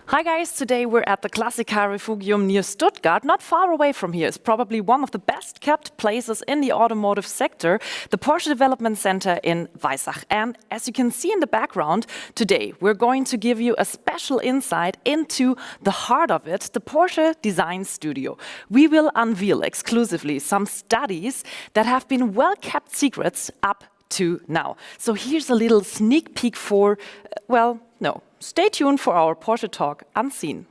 Hi guys, today we're at the Classica Refugium near Stuttgart, not far away from here. It's probably one of the best kept places in the automotive sector, the Porsche Development Center in Weissach. And as you can see in the background, today we're going to give you a special insight into the heart of it, the Porsche Design Studio. We will unveil exclusively some studies that have been well-kept secrets up to now. So here's a little sneak peek for, stay tuned for our Porsche Talk Unseen.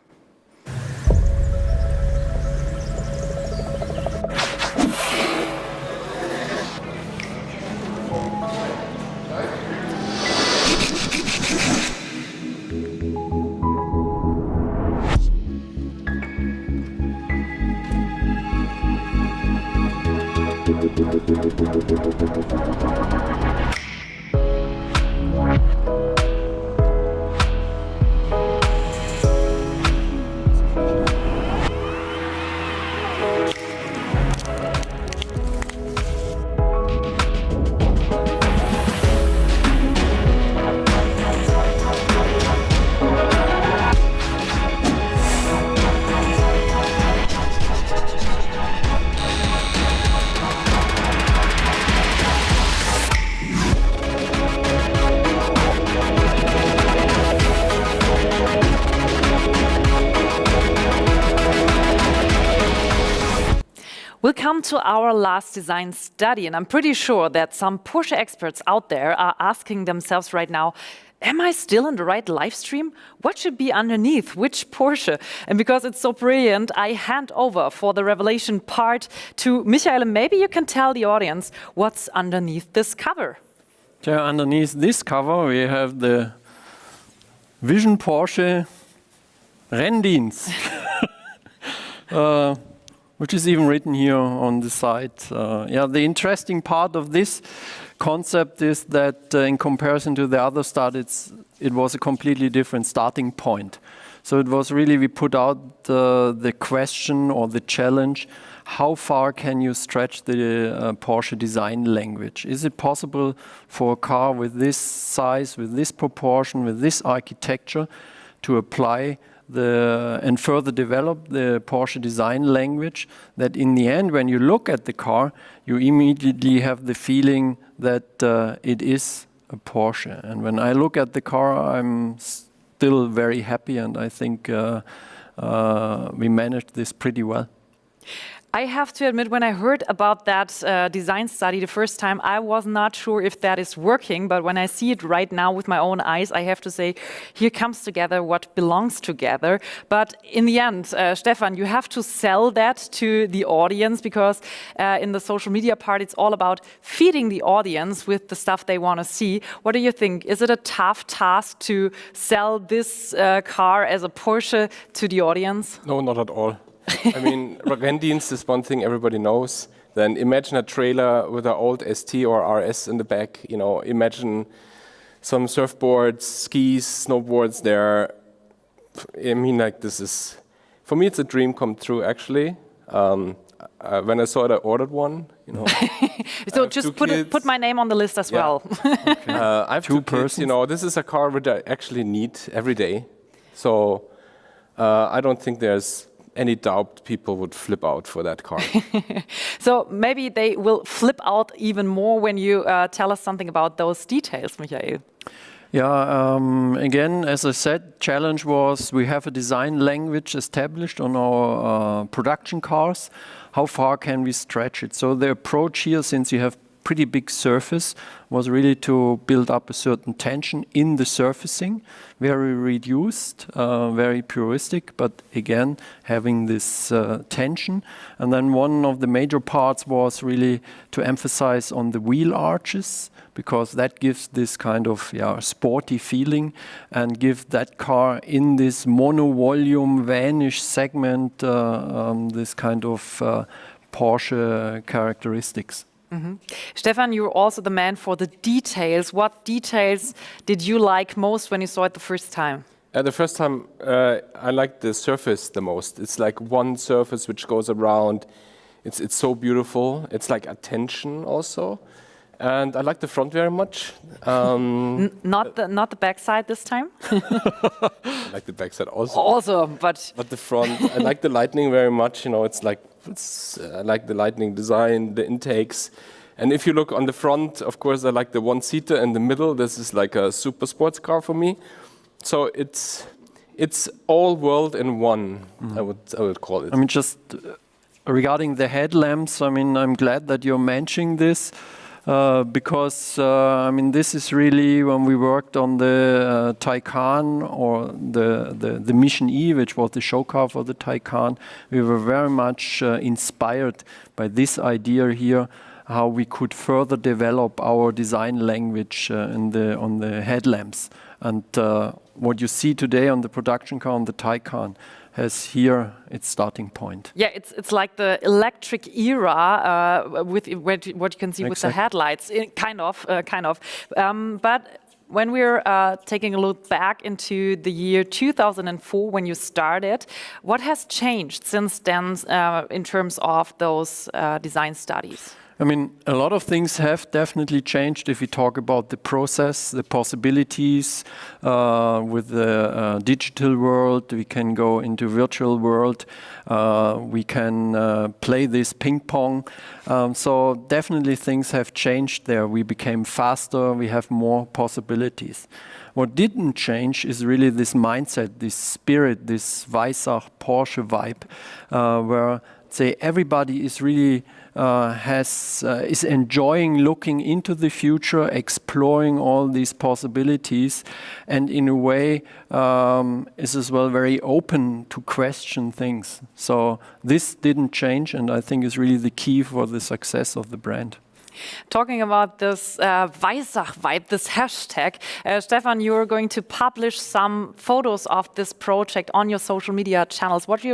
We'll come to our last design study, and I'm pretty sure that some Porsche experts out there are asking themselves right now, am I still in the right live stream? What should be underneath which Porsche? And because it's so brilliant, I hand over for the revelation part to Michael, and maybe you can tell the audience what's underneath this cover. Yeah, underneath this cover we have the Vision Porsche Renndienst. Which is even written here on the side. The interesting part of this concept is that in comparison to the other studies, it was a completely different starting point. So it was really, we put out the question or the challenge, how far can you stretch the Porsche design language? Is it possible for a car with this size, with this proportion, with this architecture to apply and further develop the Porsche design language, that in the end, when you look at the car, you immediately have the feeling that it is a Porsche. And when I look at the car, I'm still very happy, and I think we managed this pretty well. I have to admit, when I heard about that design study the first time, I was not sure if that is working. But when I see it right now with my own eyes, I have to say, here comes together what belongs together. But in the end, Stefan, you have to sell that to the audience, because in the social media part, it's all about feeding the audience with the stuff they want to see. What do you think? Is it a tough task to sell this car as a Porsche to the audience? No, not at all. I mean, Renndienst is one thing everybody knows. Then imagine a trailer with an old ST or RS in the back. You know, imagine some surfboards, skis, snowboards there. I mean, like, this is, for me, it's a dream come true, actually. When I saw it, I ordered one. You know. So just put my name on the list as well. Okay. I have two kids. You know, this is a car which I actually need every day. So I don't think there's any doubt people would flip out for that car. So maybe they will flip out even more when you tell us something about those details, Michael. Yeah, again, as I said, challenge was we have a design language established on our production cars. How far can we stretch it? So the approach here, since you have pretty big surface, was really to build up a certain tension in the surfacing, very reduced, very puristic, but again, having this tension. And then one of the major parts was really to emphasize on the wheel arches, because that gives this kind of sporty feeling and give that car in this mono-volume vanish segment this kind of Porsche characteristics. Mm-hmm. Stefan, you're also the man for the details. What details did you like most when you saw it the first time? The first time, I liked the surface the most. It's like one surface which goes around. It's so beautiful. It's like attention also. And I like the front very much. Not the back side this time. I like the backside also. Also, but the front, I like the lighting very much. You know, I like the lighting design, the intakes. And if you look on the front, of course, I like the one-seater in the middle. This is like a super sports car for me. So it's all world in one. I would call it. I mean, just regarding the headlamps, I mean, I'm glad that you're mentioning this. Because I mean, this is really when we worked on the Taycan or the Mission E, which was the show car for the Taycan. We were very much inspired by this idea here, how we could further develop our design language on the headlamps. And what you see today on the production car on the Taycan has here its starting point. yeah, it's like the electric era with what you can see with the headlights, kind of. But when we're taking a look back into the year 2004, when you started, what has changed since then in terms of those design studies? I mean, a lot of things have definitely changed if we talk about the process, the possibilities with the digital world. We can go into virtual world. We can play this ping pong. So definitely things have changed there. We became faster. We have more possibilities. What didn't change is really this mindset, this spirit, this Weissach Porsche vibe, where say everybody is really is enjoying looking into the future, exploring all these possibilities, and in a way is as well very open to question things. So this didn't change, and I think is really the key for the success of the brand. Talking about this Weissach vibe, this hashtag, Stefan, you're going to publish some photos of this project on your social media channels. What do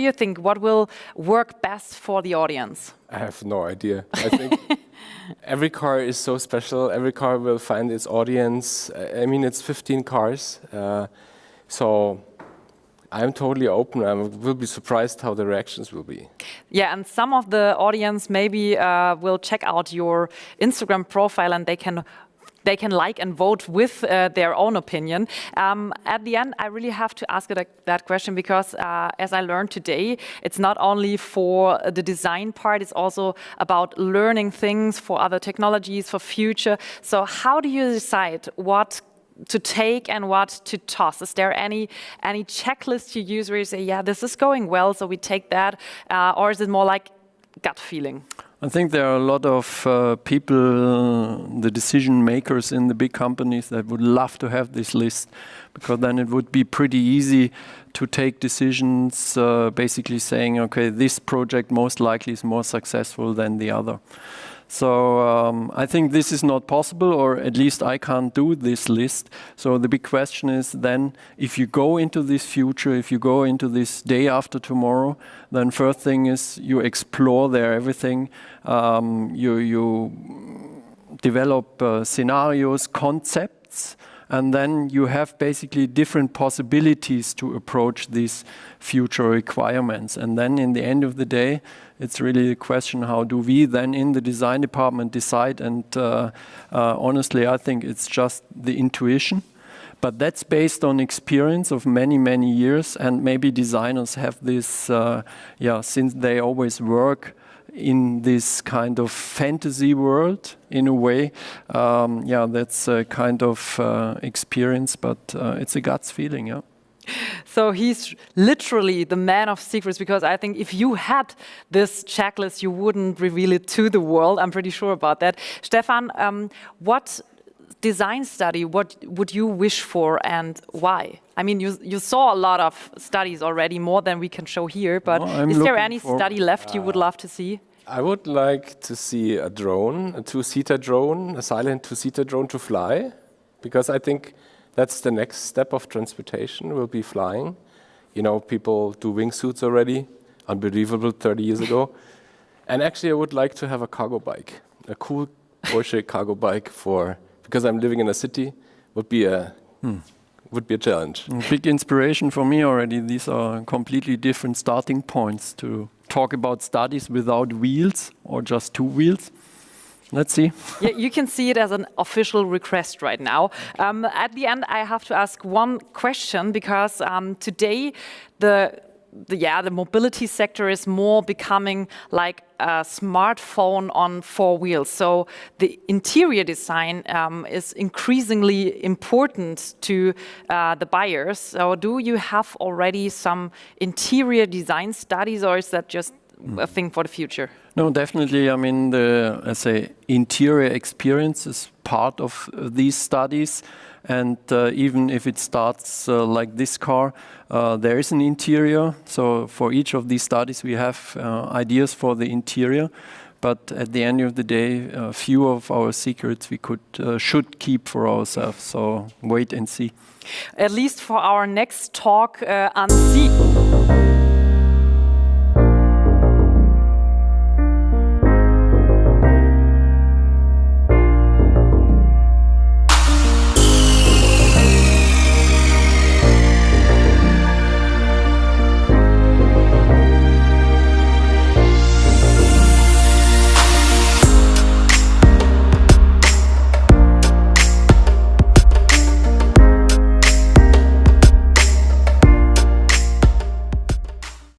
you think? What will work best for the audience? I have no idea. I think every car is so special. Every car will find its audience. I mean, it's 15 cars. So I'm totally open. I will be surprised how the reactions will be. Yeah, and some of the audience maybe will check out your Instagram profile and they can like and vote with their own opinion. At the end, I really have to ask that question because as I learned today, it's not only for the design part, it's also about learning things for other technologies, for future. So how do you decide what to take and what to toss? Is there any checklist you use where you say, yeah, this is going well, so we take that? Or is it more like gut feeling? I think there are a lot of people, the decision makers in the big companies that would love to have this list, because then it would be pretty easy to take decisions basically saying, okay, this project most likely is more successful than the other. So I think this is not possible, or at least I can't do this list. So the big question is then, if you go into this future, if you go into this day after tomorrow, then first thing is you explore there everything. You develop scenarios, concepts, and then you have basically different possibilities to approach these future requirements. And then in the end of the day, it's really a question, how do we then in the design department decide? And honestly, I think it's just the intuition. But that's based on experience of many, many years. And maybe designers have this, since they always work in this kind of fantasy world, in a way. That's a kind of experience, but it's a guts feeling, yeah. So he's literally the man of secrets, because I think if you had this checklist, you wouldn't reveal it to the world. I'm pretty sure about that. Stefan, what design study would you wish for and why? I mean, you saw a lot of studies already, more than we can show here, but is there any study left you would love to see? I would like to see a drone, a two-seater drone, a silent two-seater drone to fly, because I think that's the next step of transportation, will be flying. You know, people do wingsuits already, unbelievable 30 years ago. And actually, I would like to have a cargo bike, a cool Porsche cargo bike because I'm living in a city, would be a challenge. Big inspiration for me already. These are completely different starting points to talk about studies without wheels or just two wheels. Let's see. Yeah, you can see it as an official request right now. At the end, I have to ask one question because today the mobility sector is more becoming like a smartphone on 4 wheels. So the interior design is increasingly important to the buyers. So do you have already some interior design studies, or is that just a thing for the future? No, definitely. I mean, the, let's say, interior experience is part of these studies. And even if it starts like this car, there is an interior. So for each of these studies, we have ideas for the interior. But at the end of the day, a few of our secrets we should keep for ourselves. So wait and see. At least for our next talk, see.